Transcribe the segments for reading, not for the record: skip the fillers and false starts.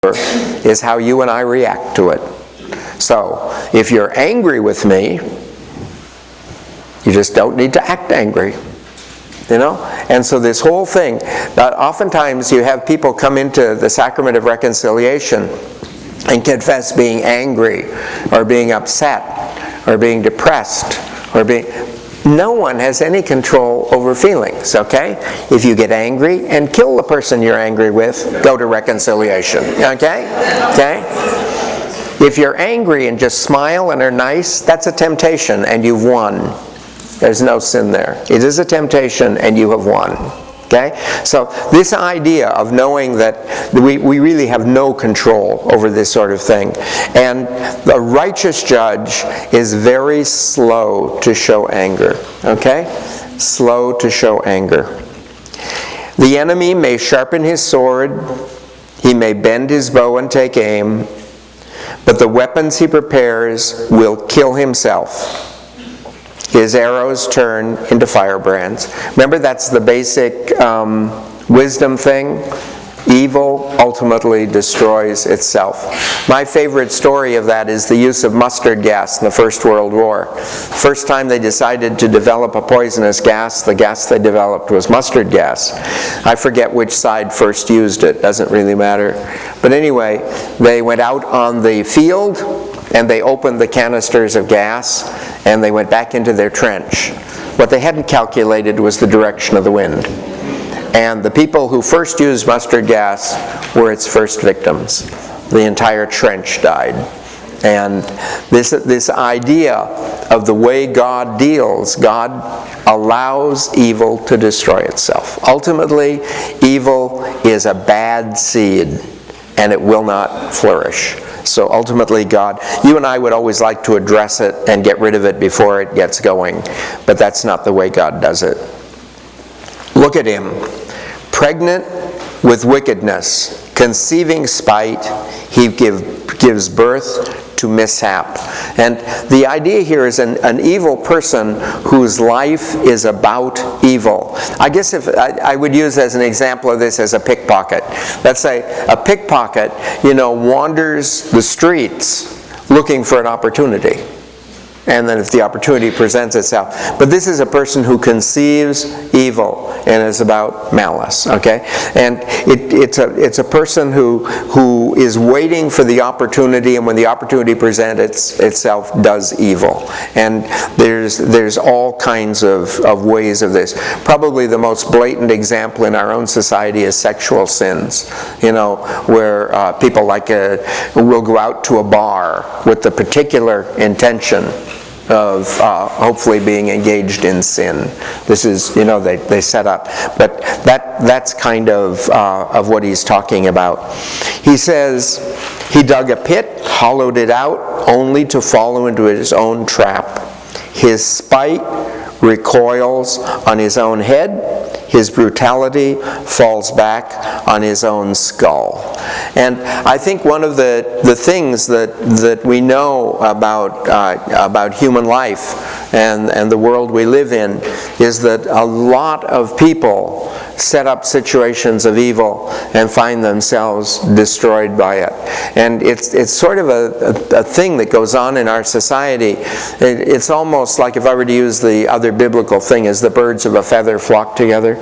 is how you and I react to it. So, if you're angry with me, you just don't need to act angry. You know? And so this whole thing, oftentimes you have people come into the sacrament of reconciliation and confess being angry or being upset or being depressed or being... No one has any control over feelings, okay? If you get angry and kill the person you're angry with, go to reconciliation, okay? Okay? If you're angry and just smile and are nice, that's a temptation and you've won. There's no sin there. It is a temptation and you have won. Okay? So this idea of knowing that we really have no control over this sort of thing. And the righteous judge is very slow to show anger. Okay? Slow to show anger. The enemy may sharpen his sword, he may bend his bow and take aim, but the weapons he prepares will kill himself. His arrows turn into firebrands. Remember, that's the basic wisdom thing. Evil ultimately destroys itself. My favorite story of that is the use of mustard gas in the First World War. First time they decided to develop a poisonous gas, the gas they developed was mustard gas. I forget which side first used it, doesn't really matter. But anyway, they went out on the field and they opened the canisters of gas and they went back into their trench. What they hadn't calculated was the direction of the wind. And the people who first used mustard gas were its first victims. The entire trench died. And this idea of the way God deals, God allows evil to destroy itself. Ultimately, evil is a bad seed and it will not flourish. So ultimately God, you and I would always like to address it and get rid of it before it gets going, but that's not the way God does it. Look at him, pregnant with wickedness, conceiving spite, he gives birth to mishap. And the idea here is an evil person whose life is about evil. I guess if I would use as an example of this as a pickpocket. Let's say a pickpocket, wanders the streets looking for an opportunity. And then if the opportunity presents itself. But this is a person who conceives evil and is about malice, okay? And it's a person who is waiting for the opportunity, and when the opportunity presents itself, does evil. And there's all kinds of ways of this. Probably the most blatant example in our own society is sexual sins, where people will go out to a bar with the particular intention of hopefully being engaged in sin. This is, they set up. But that's kind of what he's talking about. He says, he dug a pit, hollowed it out, only to fall into his own trap. His spite recoils on his own head. His brutality falls back on his own skull. And I think one of the things that we know about human life and the world we live in is that a lot of people set up situations of evil and find themselves destroyed by it. And it's sort of a thing that goes on in our society. It's almost like, if I were to use the other biblical thing, is the birds of a feather flock together.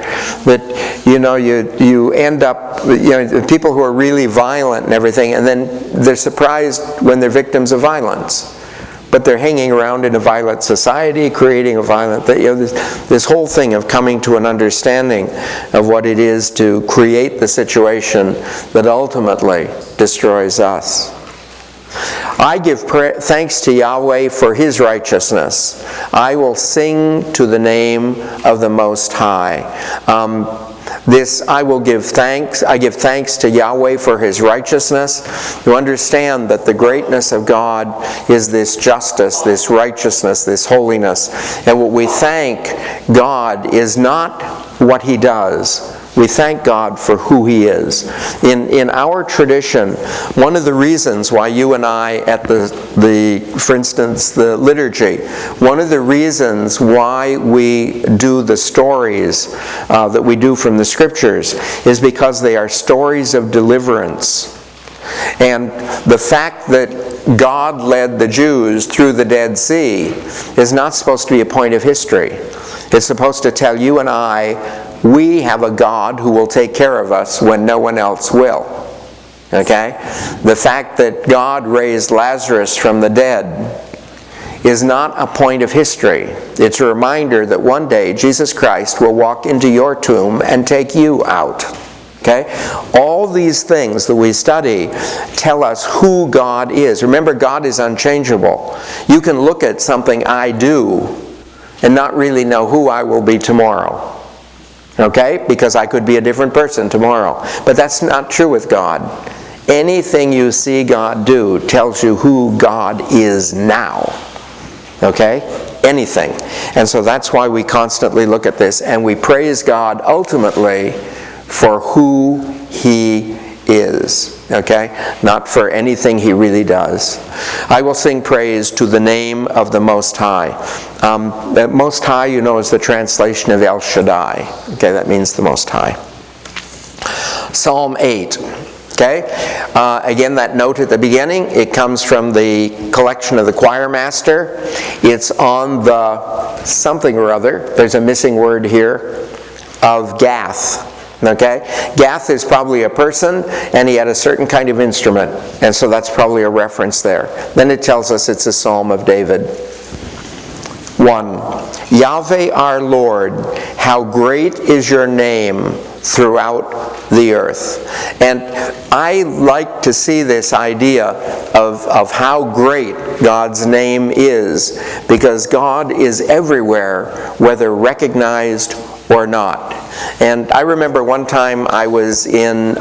That you end up, people who are really violent and everything, and then they're surprised when they're victims of violence. But they're hanging around in a violent society, creating a violent thing. This whole thing of coming to an understanding of what it is to create the situation that ultimately destroys us. I give thanks to Yahweh for His righteousness. I will sing to the name of the Most High. I will give thanks. I give thanks to Yahweh for His righteousness. You understand that the greatness of God is this justice, this righteousness, this holiness. And what we thank God is not what He does. We thank God for who He is. In our tradition, one of the reasons why you and I at for instance, the liturgy, one of the reasons why we do the stories that we do from the Scriptures is because they are stories of deliverance. And the fact that God led the Jews through the Dead Sea is not supposed to be a point of history. It's supposed to tell you and I, we have a God who will take care of us when no one else will. Okay? The fact that God raised Lazarus from the dead is not a point of history. It's a reminder that one day Jesus Christ will walk into your tomb and take you out. Okay? All these things that we study tell us who God is. Remember, God is unchangeable. You can look at something I do and not really know who I will be tomorrow. Okay? Because I could be a different person tomorrow. But that's not true with God. Anything you see God do tells you who God is now. Okay? Anything. And so that's why we constantly look at this and we praise God ultimately for who He is. Okay? Not for anything He really does. I will sing praise to the name of the Most High. Most High, you know, is the translation of El Shaddai. Okay? That means the Most High. Psalm 8. Okay? Again, that note at the beginning, it comes from the collection of the choir master. It's on the something or other. There's a missing word here. Of Gath. Okay? Gath is probably a person, and he had a certain kind of instrument. And so that's probably a reference there. Then it tells us it's a psalm of David. 1. Yahweh our Lord, how great is your name throughout the earth. And I like to see this idea of how great God's name is, because God is everywhere, whether recognized or not. And I remember one time I was in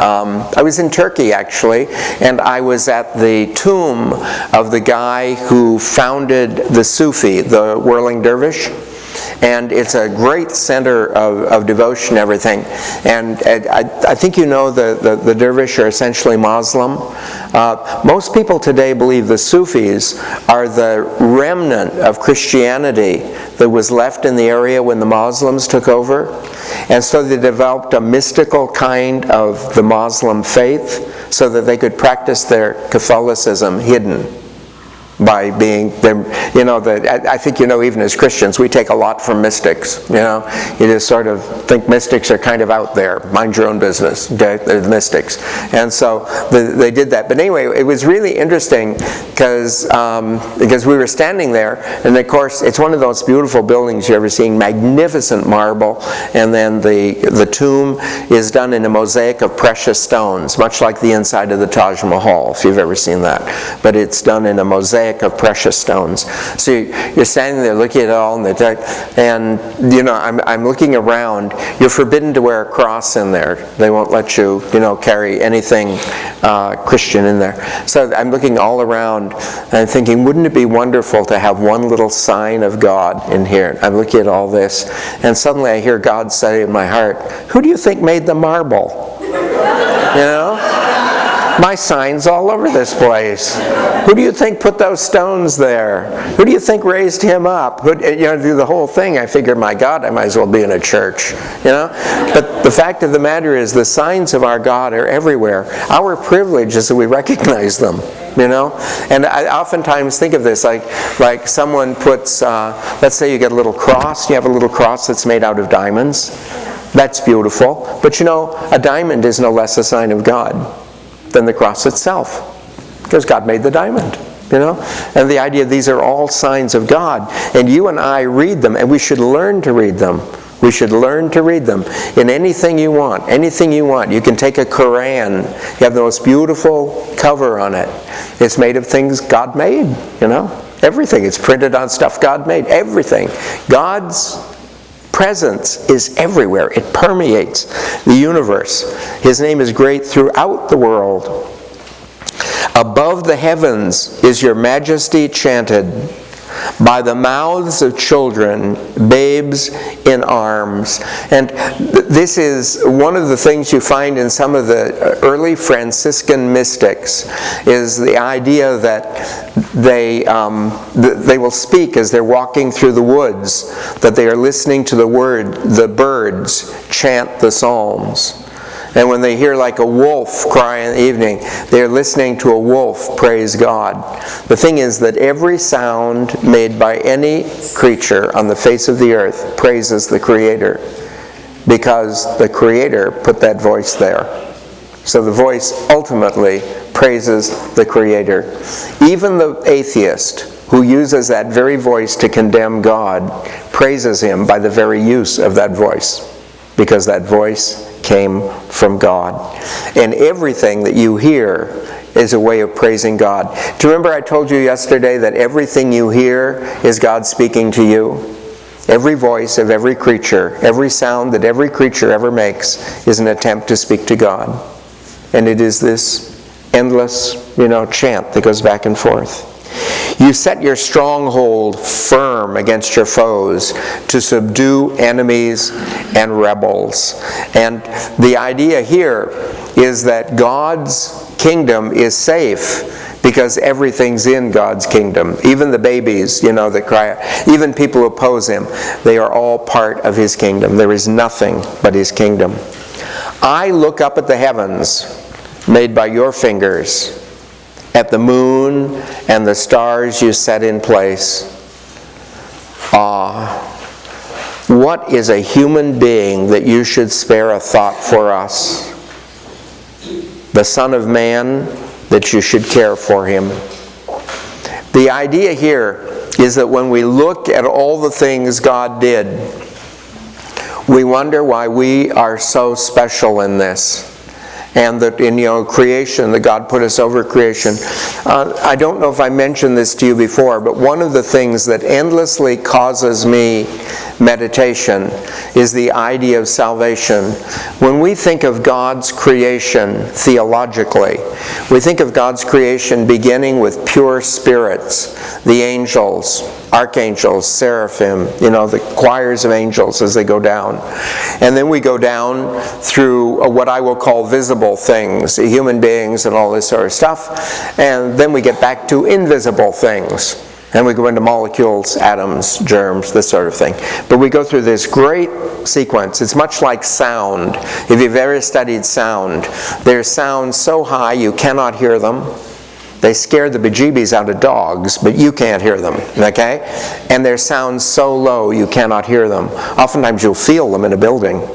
Turkey actually, and I was at the tomb of the guy who founded the Sufi, the Whirling Dervish. And it's a great center of devotion and everything. And I think you know the Dervish are essentially Muslim. Most people today believe the Sufis are the remnant of Christianity that was left in the area when the Muslims took over. And so they developed a mystical kind of the Muslim faith so that they could practice their Catholicism hidden. By being, you know, I think, you know, even as Christians, we take a lot from mystics, you know. You just sort of think mystics are kind of out there, mind your own business, okay, they're the mystics. And so they did that. But anyway, it was really interesting because we were standing there, and of course, it's one of those beautiful buildings you've ever seen, magnificent marble, and then the tomb is done in a mosaic of precious stones, much like the inside of the Taj Mahal, if you've ever seen that. But it's done in a mosaic of precious stones. So you're standing there looking at it all, and you know, I'm looking around. You're forbidden to wear a cross in there. They won't let you, you know, carry anything Christian in there. So I'm looking all around, and I'm thinking, wouldn't it be wonderful to have one little sign of God in here? I'm looking at all this, and suddenly I hear God say in my heart, "Who do you think made the marble?" You know? My sign's all over this place. Who do you think put those stones there? Who do you think raised him up? You know, through the whole thing, I figured, my God, I might as well be in a church. You know? But the fact of the matter is, the signs of our God are everywhere. Our privilege is that we recognize them. You know? And I oftentimes think of this like someone puts, let's say you get a little cross, you have a little cross that's made out of diamonds. That's beautiful. But you know, a diamond is no less a sign of God than the cross itself, because God made the diamond, you know. And the idea, these are all signs of God, and you and I read them, and we should learn to read them. We should learn to read them in anything you want. Anything you want. You can take a Quran. You have the most beautiful cover on it. It's made of things God made, you know. Everything. It's printed on stuff God made. Everything. God's presence is everywhere. It permeates the universe. His name is great throughout the world. Above the heavens is your majesty chanted, by the mouths of children, babes in arms. And this is one of the things you find in some of the early Franciscan mystics, is the idea that they will speak as they're walking through the woods, that they are listening to the birds chant the psalms. And when they hear like a wolf cry in the evening, they're listening to a wolf praise God. The thing is that every sound made by any creature on the face of the earth praises the Creator, because the Creator put that voice there. So the voice ultimately praises the Creator. Even the atheist who uses that very voice to condemn God praises Him by the very use of that voice, because that voice came from God. And everything that you hear is a way of praising God. Do you remember I told you yesterday that everything you hear is God speaking to you? Every voice of every creature, every sound that every creature ever makes is an attempt to speak to God. And it is this endless, chant that goes back and forth. You set your stronghold firm against your foes to subdue enemies and rebels. And the idea here is that God's kingdom is safe because everything's in God's kingdom. Even the babies, that cry out, even people who oppose Him, they are all part of His kingdom. There is nothing but His kingdom. I look up at the heavens made by your fingers, at the moon and the stars you set in place. What is a human being that you should spare a thought for us? The Son of Man, that you should care for Him. The idea here is that when we look at all the things God did, we wonder why we are so special in this. And that in creation, that God put us over creation. I don't know if I mentioned this to you before, but one of the things that endlessly causes me meditation is the idea of salvation. When we think of God's creation theologically, we think of God's creation beginning with pure spirits, the angels, archangels, seraphim, the choirs of angels as they go down. And then we go down through what I will call visible things, human beings and all this sort of stuff. And then we get back to invisible things. And we go into molecules, atoms, germs, this sort of thing. But we go through this great sequence. It's much like sound. If you've ever studied sound, there's sounds so high you cannot hear them. They scare the bejeebies out of dogs, but you can't hear them, okay? And their sounds so low you cannot hear them. Oftentimes you'll feel them in a building,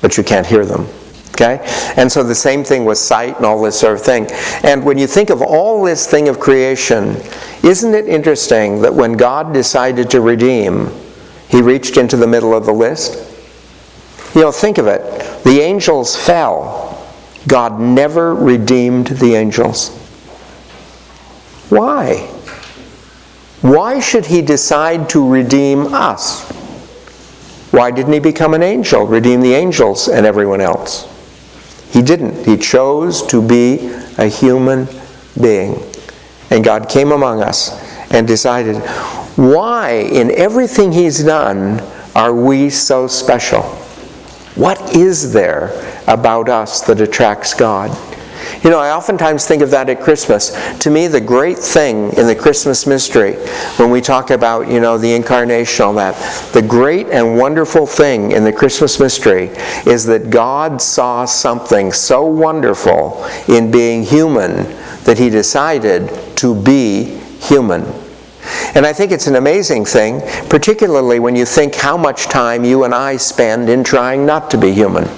but you can't hear them, okay? And so the same thing with sight and all this sort of thing. And when you think of all this thing of creation, isn't it interesting that when God decided to redeem, He reached into the middle of the list? Think of it. The angels fell. God never redeemed the angels. Why? Why should He decide to redeem us? Why didn't He become an angel, redeem the angels and everyone else? He didn't. He chose to be a human being. And God came among us and decided, why in everything He's done are we so special? What is there about us that attracts God? I oftentimes think of that at Christmas. To me, the great thing in the Christmas mystery, when we talk about, the incarnation, all that, the great and wonderful thing in the Christmas mystery is that God saw something so wonderful in being human that He decided to be human. And I think it's an amazing thing, particularly when you think how much time you and I spend in trying not to be human.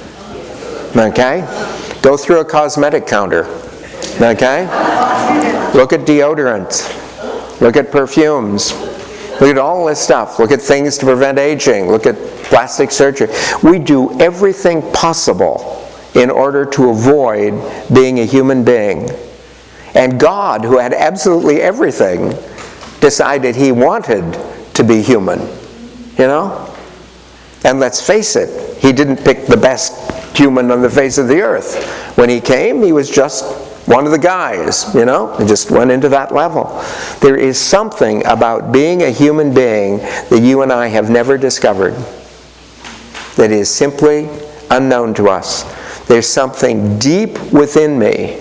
Okay? Go through a cosmetic counter, okay? Look at deodorants. Look at perfumes. Look at all this stuff. Look at things to prevent aging. Look at plastic surgery. We do everything possible in order to avoid being a human being. And God, who had absolutely everything, decided He wanted to be human. And let's face it, He didn't pick the best human on the face of the earth. When He came, He was just one of the guys, He just went into that level. There is something about being a human being that you and I have never discovered, that is simply unknown to us. There's something deep within me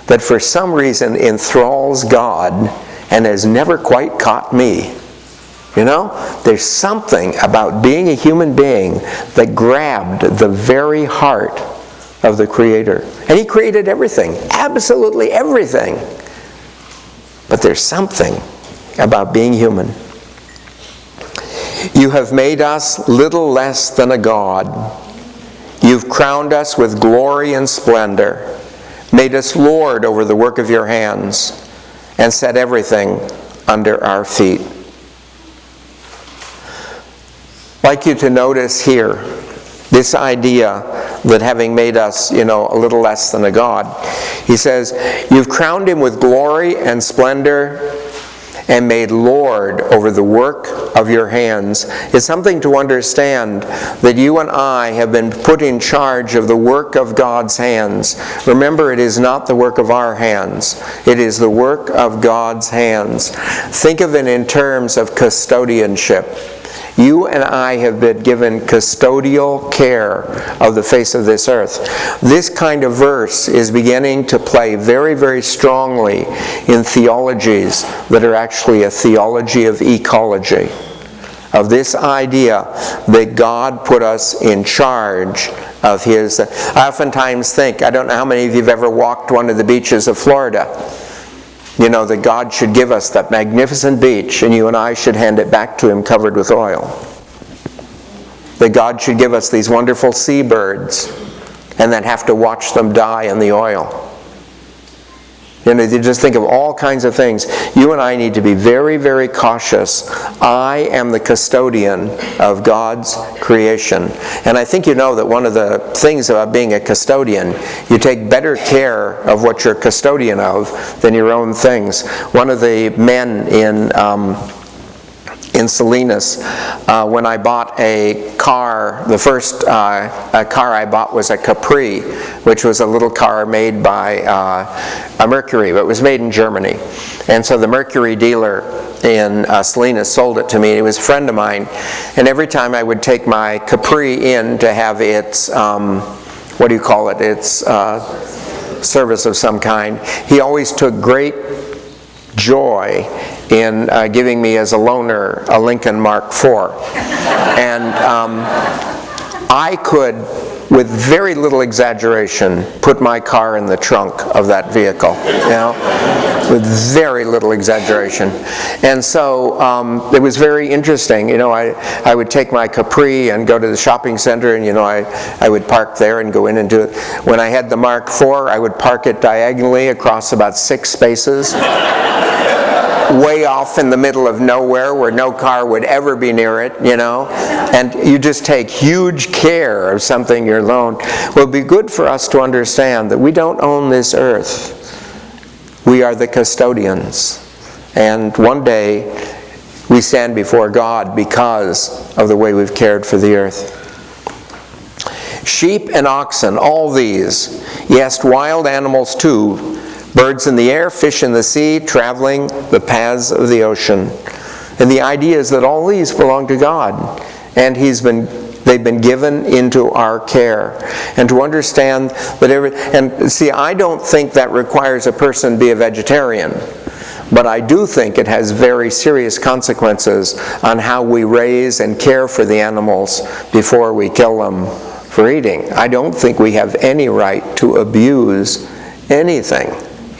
that for some reason enthralls God and has never quite caught me. There's something about being a human being that grabbed the very heart of the Creator. And He created everything, absolutely everything. But there's something about being human. You have made us little less than a god. You've crowned us with glory and splendor, made us Lord over the work of your hands, and set everything under our feet. I'd like you to notice here this idea that having made us, a little less than a god, he says, you've crowned him with glory and splendor and made Lord over the work of your hands. It's something to understand that you and I have been put in charge of the work of God's hands. Remember, it is not the work of our hands. It is the work of God's hands. Think of it in terms of custodianship. You and I have been given custodial care of the face of this earth. This kind of verse is beginning to play very, very strongly in theologies that are actually a theology of ecology. Of this idea that God put us in charge of His... I oftentimes think, I don't know how many of you have ever walked one of the beaches of Florida. That God should give us that magnificent beach and you and I should hand it back to Him covered with oil. That God should give us these wonderful seabirds and then have to watch them die in the oil. You just think of all kinds of things. You and I need to be very, very cautious. I am the custodian of God's creation. And I think you know that one of the things about being a custodian, you take better care of what you're custodian of than your own things. One of the men in Salinas, when I bought a car, the first car I bought was a Capri, which was a little car made by a Mercury, but it was made in Germany. And so the Mercury dealer in Salinas sold it to me. He was a friend of mine. And every time I would take my Capri in to have its, its service of some kind, he always took great joy in giving me as a loaner a Lincoln Mark IV. And I could, with very little exaggeration, put my car in the trunk of that vehicle, with very little exaggeration. And so it was very interesting. I would take my Capri and go to the shopping center, and I would park there and go in and do it. When I had the Mark IV, I would park it diagonally across about 6 spaces. Way off in the middle of nowhere where no car would ever be near it, and you just take huge care of something you're loaned. Well, it'd be good for us to understand that we don't own this earth. We are the custodians. And one day we stand before God because of the way we've cared for the earth. Sheep and oxen, all these, yes, wild animals too, birds in the air, fish in the sea, traveling the paths of the ocean. And the idea is that all these belong to God. And they've been given into our care. And to understand that I don't think that requires a person be a vegetarian. But I do think it has very serious consequences on how we raise and care for the animals before we kill them for eating. I don't think we have any right to abuse anything.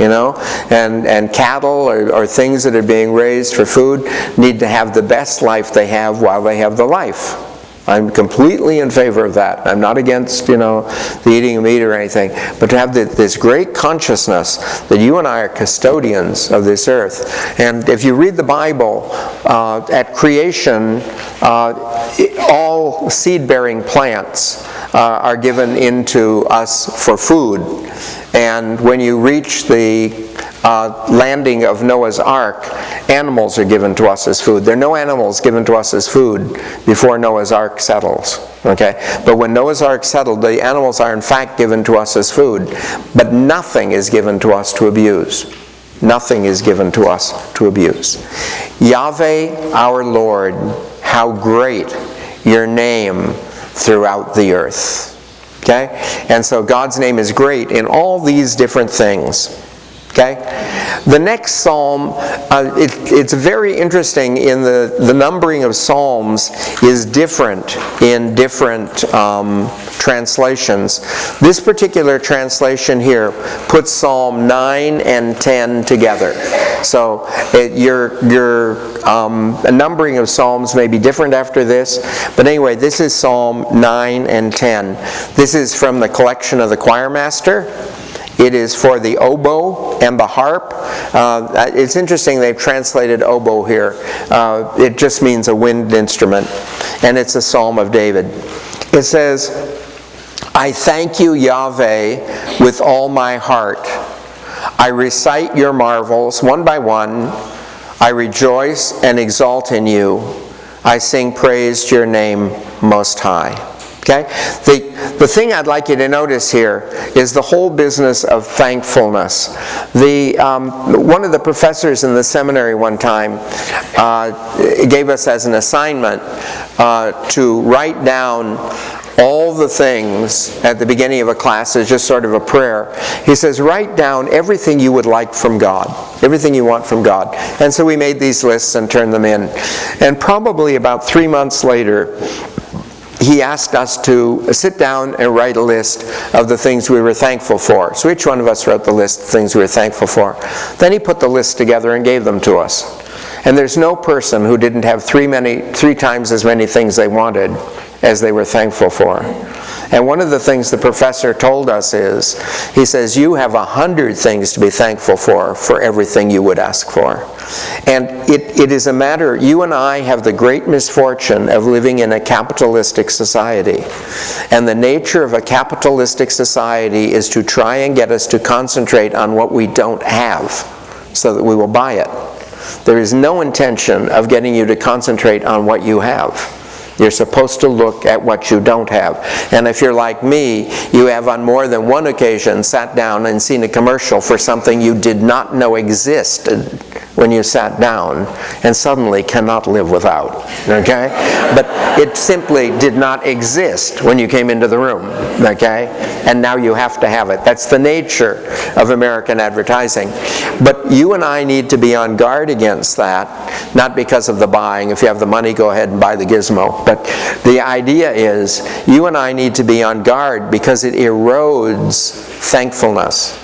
And cattle or things that are being raised for food need to have the best life they have while they have the life. I'm completely in favor of that. I'm not against, the eating of meat or anything. But to have this great consciousness that you and I are custodians of this earth. And if you read the Bible, at creation, all seed-bearing plants are given into us for food. And when you reach the landing of Noah's Ark, animals are given to us as food. There are no animals given to us as food before Noah's Ark settles. Okay? But when Noah's Ark settled, the animals are in fact given to us as food. But nothing is given to us to abuse. Nothing is given to us to abuse. Yahweh, our Lord, how great your name throughout the earth. Okay? And so God's name is great in all these different things. Okay? The next psalm, it's very interesting in the numbering of psalms is different in different translations. This particular translation here puts Psalm 9 and 10 together. So your numbering of psalms may be different after this, but anyway, this is Psalm 9 and 10. This is from the collection of the choir master. It is for the oboe and the harp. It's interesting they've translated oboe here. It just means a wind instrument. And it's a psalm of David. It says, I thank you, Yahweh, with all my heart. I recite your marvels one by one. I rejoice and exult in you. I sing praise to your name most high. Okay? The thing I'd like you to notice here is the whole business of thankfulness. One of the professors in the seminary one time gave us as an assignment to write down all the things at the beginning of a class as just sort of a prayer. He says, write down everything you would like from God, everything you want from God. And so we made these lists and turned them in. And probably about 3 months later, he asked us to sit down and write a list of the things we were thankful for. So each one of us wrote the list of things we were thankful for. Then he put the list together and gave them to us. And there's no person who didn't have three times as many things they wanted as they were thankful for. And one of the things the professor told us is, he says, you have 100 things to be thankful for everything you would ask for. And it is a matter, you and I have the great misfortune of living in a capitalistic society. And the nature of a capitalistic society is to try and get us to concentrate on what we don't have so that we will buy it. There is no intention of getting you to concentrate on what you have. You're supposed to look at what you don't have. And if you're like me, you have on more than one occasion sat down and seen a commercial for something you did not know existed when you sat down and suddenly cannot live without. Okay? But it simply did not exist when you came into the room. Okay? And now you have to have it. That's the nature of American advertising. But you and I need to be on guard against that, not because of the buying. If you have the money, go ahead and buy the gizmo. But the idea is, you and I need to be on guard because it erodes thankfulness.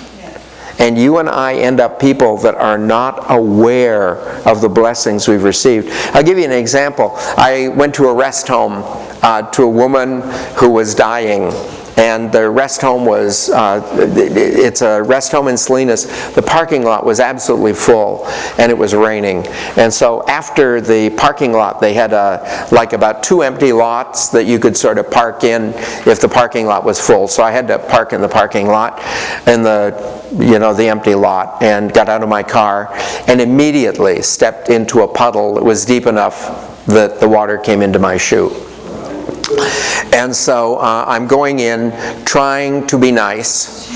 And you and I end up people that are not aware of the blessings we've received. I'll give you an example. I went to a rest home to a woman who was dying. And the rest home was, it's a rest home in Salinas. The parking lot was absolutely full, and it was raining. And so after the parking lot, they had like about 2 empty lots that you could sort of park in if the parking lot was full. So I had to park in the parking lot, in the empty lot, and got out of my car, and immediately stepped into a puddle that was deep enough that the water came into my shoe. And so I'm going in, trying to be nice,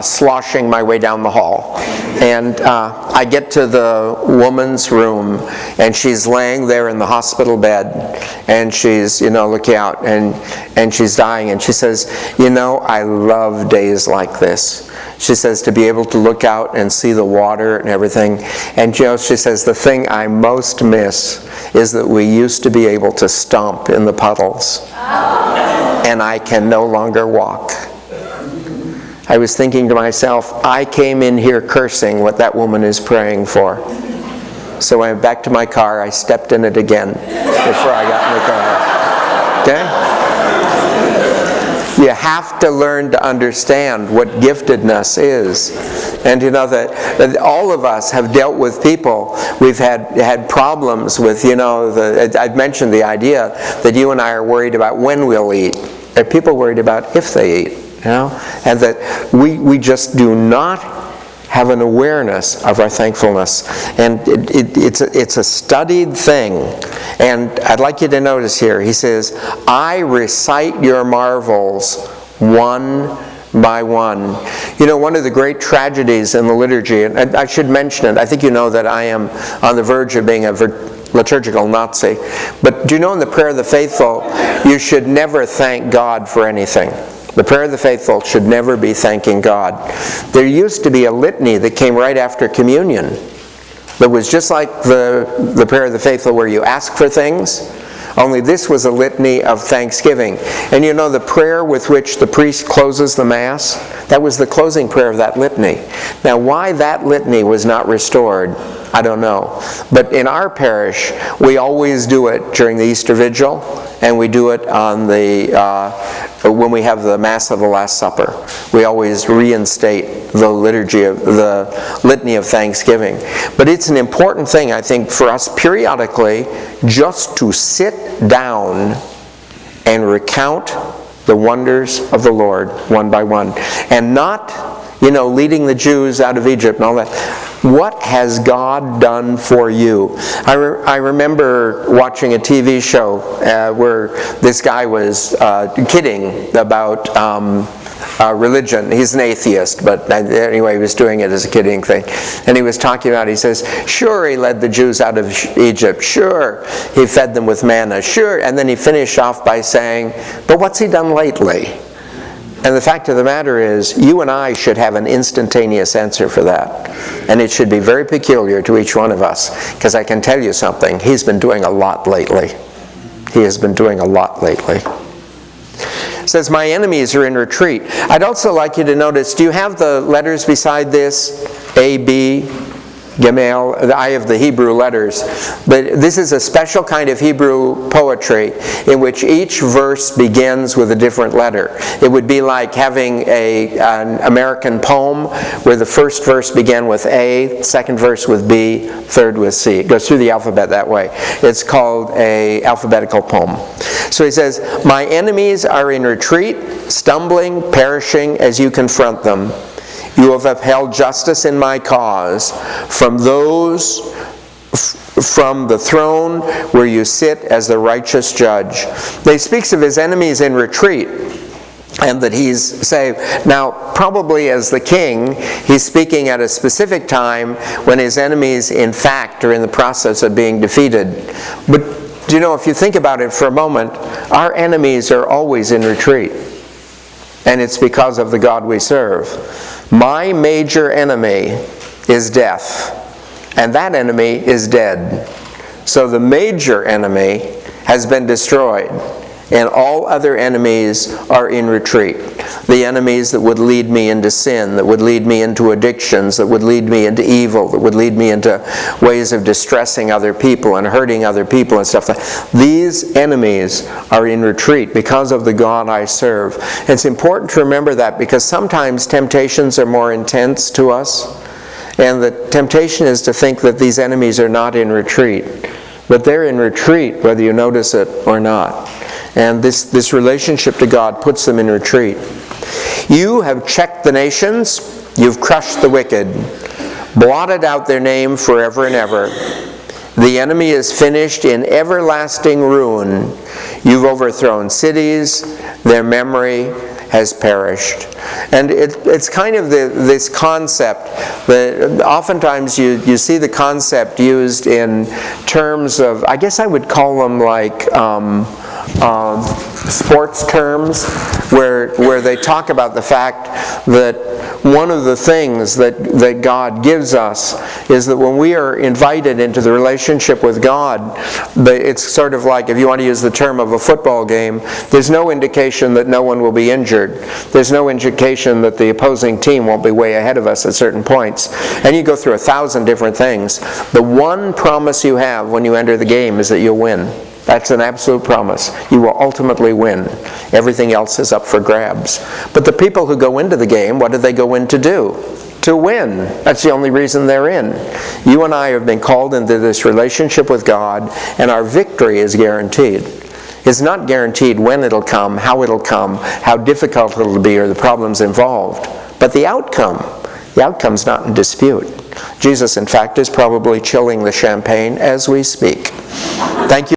sloshing my way down the hall. And I get to the woman's room, and she's laying there in the hospital bed, and she's, looking out, and she's dying. And she says, I love days like this. She says, to be able to look out and see the water and everything. And she says, the thing I most miss is that we used to be able to stomp in the puddles. And I can no longer walk. I was thinking to myself, I came in here cursing what that woman is praying for. So I went back to my car, I stepped in it again before I got in the car. Okay? You have to learn to understand what giftedness is. And that all of us have dealt with people we've had problems with. I've mentioned the idea that you and I are worried about when we'll eat. There are people worried about if they eat. And that we just do not have an awareness of our thankfulness. And it's a studied thing. And I'd like you to notice here, he says, I recite your marvels one by one. One of the great tragedies in the liturgy, and I should mention it, I think you know that I am on the verge of being a liturgical Nazi. But do you know in the prayer of the faithful, you should never thank God for anything. The prayer of the faithful should never be thanking God. There used to be a litany that came right after communion that was just like the prayer of the faithful where you ask for things, only this was a litany of thanksgiving. And you know the prayer with which the priest closes the Mass? That was the closing prayer of that litany. Now why that litany was not restored, I don't know. But in our parish, we always do it during the Easter Vigil, and we do it on when we have the Mass of the Last Supper. We always reinstate the liturgy of the litany of thanksgiving. But it's an important thing, I think, for us periodically just to sit down and recount the wonders of the Lord one by one, and not, leading the Jews out of Egypt and all that. What has God done for you? I remember watching a TV show where this guy was kidding about religion. He's an atheist, but anyway, he was doing it as a kidding thing. And he was talking about, he says, sure, he led the Jews out of Egypt. Sure, he fed them with manna. Sure. And then he finished off by saying, but what's he done lately? And the fact of the matter is, you and I should have an instantaneous answer for that. And it should be very peculiar to each one of us, because I can tell you something, he's been doing a lot lately. He has been doing a lot lately. It says, my enemies are in retreat. I'd also like you to notice, do you have the letters beside this? A, B, Gimel, I have the Hebrew letters. But this is a special kind of Hebrew poetry in which each verse begins with a different letter. It would be like having an American poem where the first verse began with A, second verse with B, third with C. It goes through the alphabet that way. It's called an alphabetical poem. So he says, my enemies are in retreat, stumbling, perishing as you confront them. You have upheld justice in my cause from the throne where you sit as the righteous judge. He speaks of his enemies in retreat, and that he's saved. Now, probably as the king, he's speaking at a specific time when his enemies, in fact, are in the process of being defeated. But, if you think about it for a moment, our enemies are always in retreat. And it's because of the God we serve. My major enemy is death, and that enemy is dead. So the major enemy has been destroyed, and all other enemies are in retreat. The enemies that would lead me into sin, that would lead me into addictions, that would lead me into evil, that would lead me into ways of distressing other people and hurting other people and stuff like that. These enemies are in retreat because of the God I serve. It's important to remember that, because sometimes temptations are more intense to us, and the temptation is to think that these enemies are not in retreat. But they're in retreat whether you notice it or not. And this relationship to God puts them in retreat. You have checked the nations, you've crushed the wicked, blotted out their name forever and ever. The enemy is finished in everlasting ruin. You've overthrown cities, their memory has perished. And it's kind of this concept that oftentimes you see the concept used in terms of, I guess I would call them like sports terms, where they talk about the fact that one of the things that God gives us is that when we are invited into the relationship with God, it's sort of like, if you want to use the term of a football game, there's no indication that no one will be injured. There's no indication that the opposing team won't be way ahead of us at certain points. And you go through 1,000 different things. The one promise you have when you enter the game is that you'll win. That's an absolute promise. You will ultimately win. Everything else is up for grabs. But the people who go into the game, what do they go in to do? To win. That's the only reason they're in. You and I have been called into this relationship with God, and our victory is guaranteed. It's not guaranteed when it'll come, how difficult it'll be, or the problems involved. But the outcome's not in dispute. Jesus, in fact, is probably chilling the champagne as we speak. Thank you.